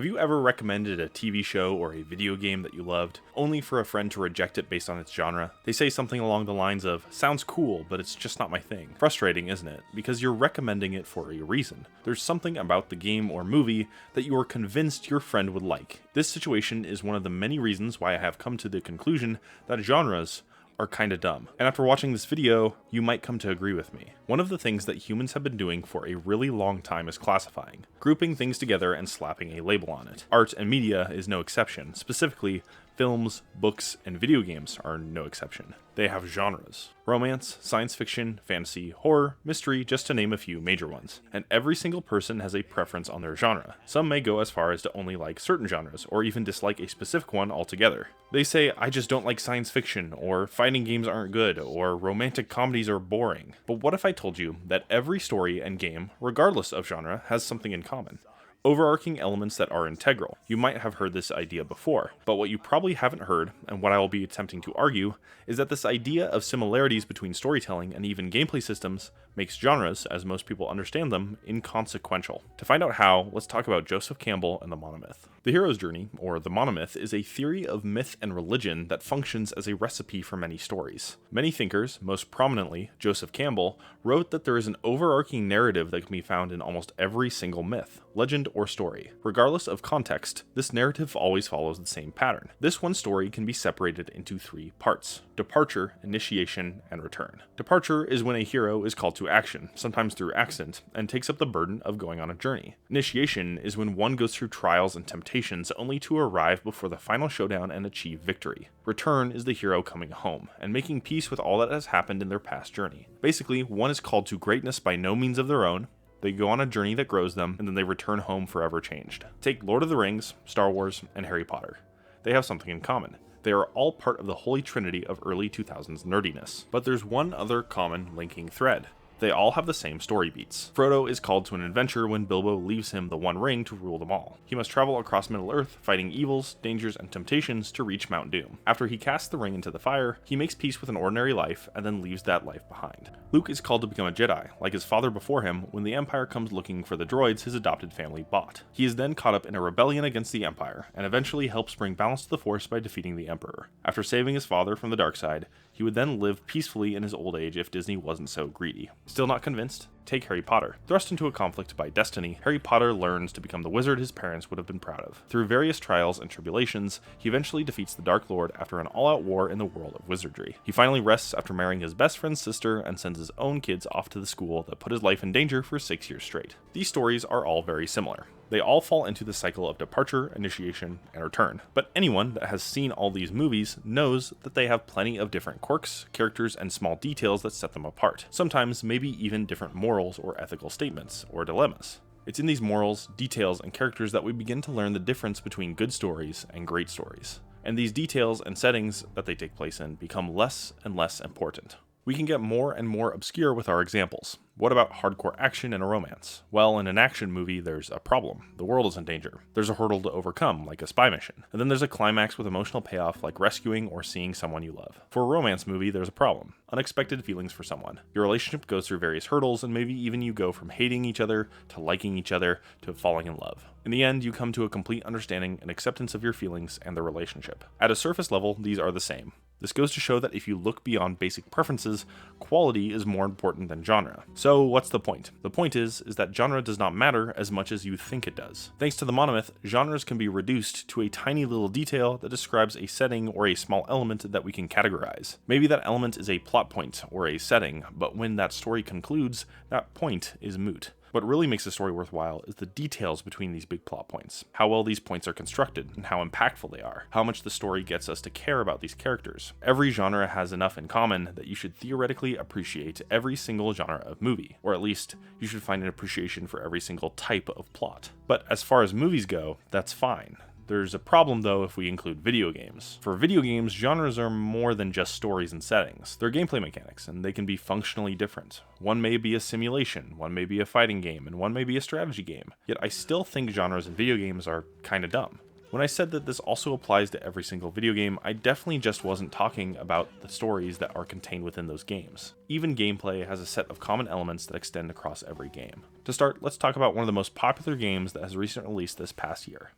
Have you ever recommended a TV show or a video game that you loved, only for a friend to reject it based on its genre? They say something along the lines of, "Sounds cool, but it's just not my thing." Frustrating, isn't it? Because you're recommending it for a reason. There's something about the game or movie that you are convinced your friend would like. This situation is one of the many reasons why I have come to the conclusion that genres are kinda dumb. And after watching this video, you might come to agree with me. One of the things that humans have been doing for a really long time is classifying, grouping things together and slapping a label on it. Art and media is no exception. Specifically, films, books, and video games are no exception. They have genres. Romance, science fiction, fantasy, horror, mystery, just to name a few major ones. And every single person has a preference on their genre. Some may go as far as to only like certain genres, or even dislike a specific one altogether. They say, "I just don't like science fiction," or "fighting games aren't good," or "romantic comedies are boring." But what if I told you that every story and game, regardless of genre, has something in common? Overarching elements that are integral. You might have heard this idea before, but what you probably haven't heard, and what I will be attempting to argue, is that this idea of similarities between storytelling and even gameplay systems makes genres, as most people understand them, inconsequential. To find out how, let's talk about Joseph Campbell and the Monomyth. The hero's journey, or the Monomyth, is a theory of myth and religion that functions as a recipe for many stories. Many thinkers, most prominently Joseph Campbell, wrote that there is an overarching narrative that can be found in almost every single myth, legend, or story. Regardless of context, this narrative always follows the same pattern. This one story can be separated into three parts: departure, initiation, and return. Departure is when a hero is called to action, sometimes through accident, and takes up the burden of going on a journey. Initiation is when one goes through trials and temptations only to arrive before the final showdown and achieve victory. Return is the hero coming home, and making peace with all that has happened in their past journey. Basically, one is called to greatness by no means of their own. They go on a journey that grows them, and then they return home forever changed. Take Lord of the Rings, Star Wars, and Harry Potter. They have something in common. They are all part of the holy trinity of early 2000s nerdiness. But there's one other common linking thread. They all have the same story beats. Frodo is called to an adventure when Bilbo leaves him the One Ring to rule them all. He must travel across Middle-earth, fighting evils, dangers, and temptations to reach Mount Doom. After he casts the ring into the fire, he makes peace with an ordinary life and then leaves that life behind. Luke is called to become a Jedi, like his father before him, when the Empire comes looking for the droids his adopted family bought. He is then caught up in a rebellion against the Empire, and eventually helps bring balance to the Force by defeating the Emperor. After saving his father from the dark side, he would then live peacefully in his old age if Disney wasn't so greedy. Still not convinced? Take Harry Potter. Thrust into a conflict by destiny, Harry Potter learns to become the wizard his parents would have been proud of. Through various trials and tribulations, he eventually defeats the Dark Lord after an all-out war in the world of wizardry. He finally rests after marrying his best friend's sister and sends his own kids off to the school that put his life in danger for 6 years straight. These stories are all very similar. They all fall into the cycle of departure, initiation, and return. But anyone that has seen all these movies knows that they have plenty of different quirks, characters, and small details that set them apart. Sometimes maybe even different morals or ethical statements or dilemmas. It's in these morals, details, and characters that we begin to learn the difference between good stories and great stories. And these details and settings that they take place in become less and less important. We can get more and more obscure with our examples. What about hardcore action in a romance? Well, in an action movie, there's a problem. The world is in danger. There's a hurdle to overcome, like a spy mission. And then there's a climax with emotional payoff, like rescuing or seeing someone you love. For a romance movie, there's a problem. Unexpected feelings for someone. Your relationship goes through various hurdles, and maybe even you go from hating each other, to liking each other, to falling in love. In the end, you come to a complete understanding and acceptance of your feelings and the relationship. At a surface level, these are the same. This goes to show that if you look beyond basic preferences, quality is more important than genre. So what's the point? The point is that genre does not matter as much as you think it does. Thanks to the Monomyth, genres can be reduced to a tiny little detail that describes a setting or a small element that we can categorize. Maybe that element is a plot point or a setting, but when that story concludes, that point is moot. What really makes a story worthwhile is the details between these big plot points, how well these points are constructed, and how impactful they are, how much the story gets us to care about these characters. Every genre has enough in common that you should theoretically appreciate every single genre of movie, or at least you should find an appreciation for every single type of plot. But as far as movies go, that's fine. There's a problem though if we include video games. For video games, genres are more than just stories and settings. They're gameplay mechanics, and they can be functionally different. One may be a simulation, one may be a fighting game, and one may be a strategy game. Yet I still think genres in video games are kinda dumb. When I said that this also applies to every single video game, I definitely just wasn't talking about the stories that are contained within those games. Even gameplay has a set of common elements that extend across every game. To start, let's talk about one of the most popular games that has recently released this past year.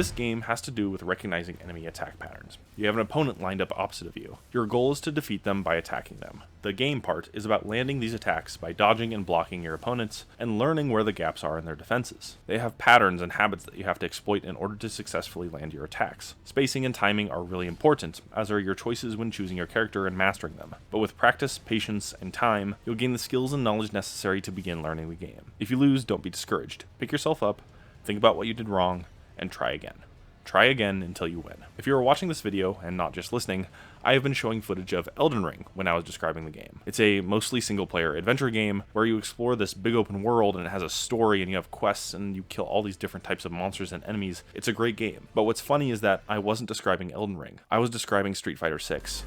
This game has to do with recognizing enemy attack patterns. You have an opponent lined up opposite of you. Your goal is to defeat them by attacking them. The game part is about landing these attacks by dodging and blocking your opponents and learning where the gaps are in their defenses. They have patterns and habits that you have to exploit in order to successfully land your attacks. Spacing and timing are really important, as are your choices when choosing your character and mastering them. But with practice, patience, and time, you'll gain the skills and knowledge necessary to begin learning the game. If you lose, don't be discouraged. Pick yourself up, think about what you did wrong, and try again. Try again until you win. If you are watching this video and not just listening, I have been showing footage of Elden Ring when I was describing the game. It's a mostly single-player adventure game where you explore this big open world and it has a story and you have quests and you kill all these different types of monsters and enemies. It's a great game. But what's funny is that I wasn't describing Elden Ring. I was describing Street Fighter 6.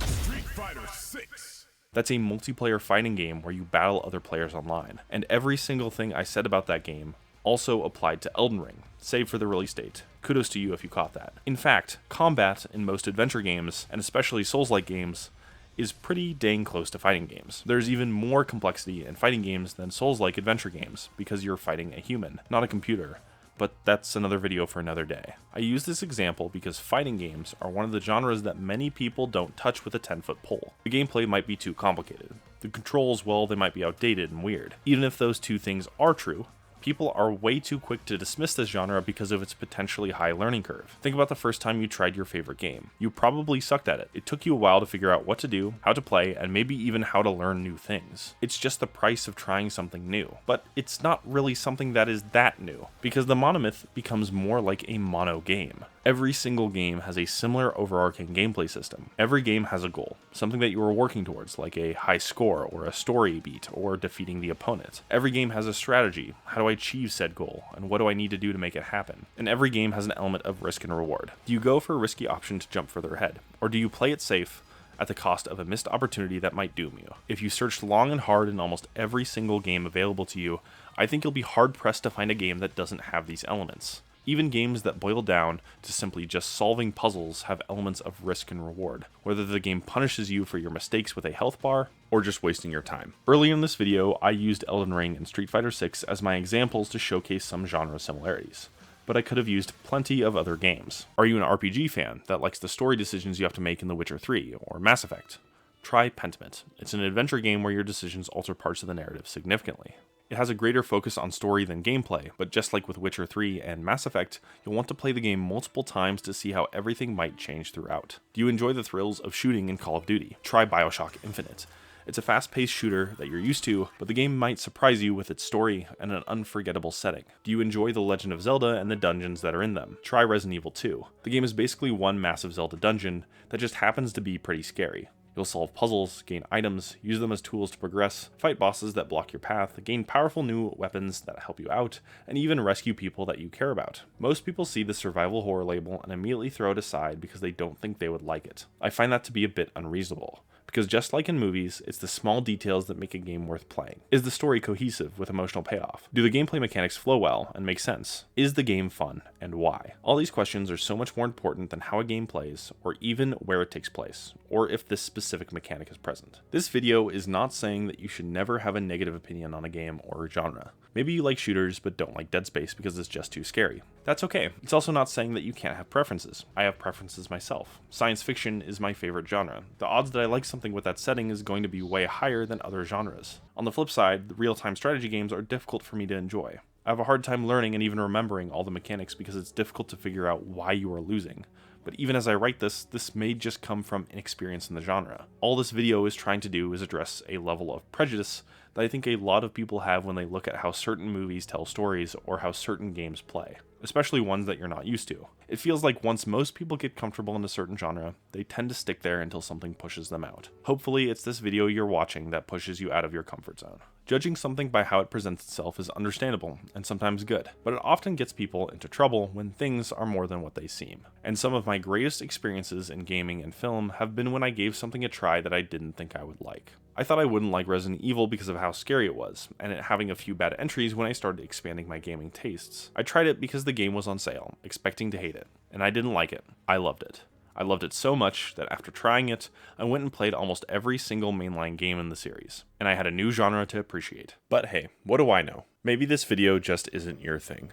Street Fighter 6. That's a multiplayer fighting game where you battle other players online. And every single thing I said about that game also applied to Elden Ring, save for the release date. Kudos to you if you caught that. In fact, combat in most adventure games, and especially Souls-like games, is pretty dang close to fighting games. There's even more complexity in fighting games than Souls-like adventure games, because you're fighting a human, not a computer. But that's another video for another day. I use this example because fighting games are one of the genres that many people don't touch with a 10-foot pole. The gameplay might be too complicated. The controls, well, they might be outdated and weird. Even if those two things are true, people are way too quick to dismiss this genre because of its potentially high learning curve. Think about the first time you tried your favorite game. You probably sucked at it. It took you a while to figure out what to do, how to play, and maybe even how to learn new things. It's just the price of trying something new. But it's not really something that is that new, because the Monomyth becomes more like a mono game. Every single game has a similar overarching gameplay system. Every game has a goal, something that you are working towards, like a high score, or a story beat, or defeating the opponent. Every game has a strategy. How do I achieve said goal, and what do I need to do to make it happen? And every game has an element of risk and reward. Do you go for a risky option to jump further ahead, or do you play it safe at the cost of a missed opportunity that might doom you? If you searched long and hard in almost every single game available to you, I think you'll be hard-pressed to find a game that doesn't have these elements. Even games that boil down to simply just solving puzzles have elements of risk and reward, whether the game punishes you for your mistakes with a health bar, or just wasting your time. Earlier in this video, I used Elden Ring and Street Fighter 6 as my examples to showcase some genre similarities, but I could have used plenty of other games. Are you an RPG fan that likes the story decisions you have to make in The Witcher 3 or Mass Effect? Try Pentiment. It's an adventure game where your decisions alter parts of the narrative significantly. It has a greater focus on story than gameplay, but just like with Witcher 3 and Mass Effect, you'll want to play the game multiple times to see how everything might change throughout. Do you enjoy the thrills of shooting in Call of Duty? Try BioShock Infinite. It's a fast-paced shooter that you're used to, but the game might surprise you with its story and an unforgettable setting. Do you enjoy The Legend of Zelda and the dungeons that are in them? Try Resident Evil 2. The game is basically one massive Zelda dungeon that just happens to be pretty scary. You'll solve puzzles, gain items, use them as tools to progress, fight bosses that block your path, gain powerful new weapons that help you out, and even rescue people that you care about. Most people see the survival horror label and immediately throw it aside because they don't think they would like it. I find that to be a bit unreasonable, because just like in movies, it's the small details that make a game worth playing. Is the story cohesive with emotional payoff? Do the gameplay mechanics flow well and make sense? Is the game fun, and why? All these questions are so much more important than how a game plays, or even where it takes place, or if this specific mechanic is present. This video is not saying that you should never have a negative opinion on a game or a genre. Maybe you like shooters but don't like Dead Space because it's just too scary. That's okay. It's also not saying that you can't have preferences. I have preferences myself. Science fiction is my favorite genre. The odds that I like something with that setting is going to be way higher than other genres. On the flip side, the real-time strategy games are difficult for me to enjoy. I have a hard time learning and even remembering all the mechanics because it's difficult to figure out why you are losing. But even as I write this may just come from inexperience in the genre. All this video is trying to do is address a level of prejudice that I think a lot of people have when they look at how certain movies tell stories or how certain games play, especially ones that you're not used to. It feels like once most people get comfortable in a certain genre, they tend to stick there until something pushes them out. Hopefully it's this video you're watching that pushes you out of your comfort zone. Judging something by how it presents itself is understandable and sometimes good, but it often gets people into trouble when things are more than what they seem. And some of my greatest experiences in gaming and film have been when I gave something a try that I didn't think I would like. I thought I wouldn't like Resident Evil because of how scary it was, and it having a few bad entries when I started expanding my gaming tastes. I tried it because the game was on sale, expecting to hate it, and I didn't like it. I loved it. I loved it so much that after trying it, I went and played almost every single mainline game in the series, and I had a new genre to appreciate. But hey, what do I know? Maybe this video just isn't your thing.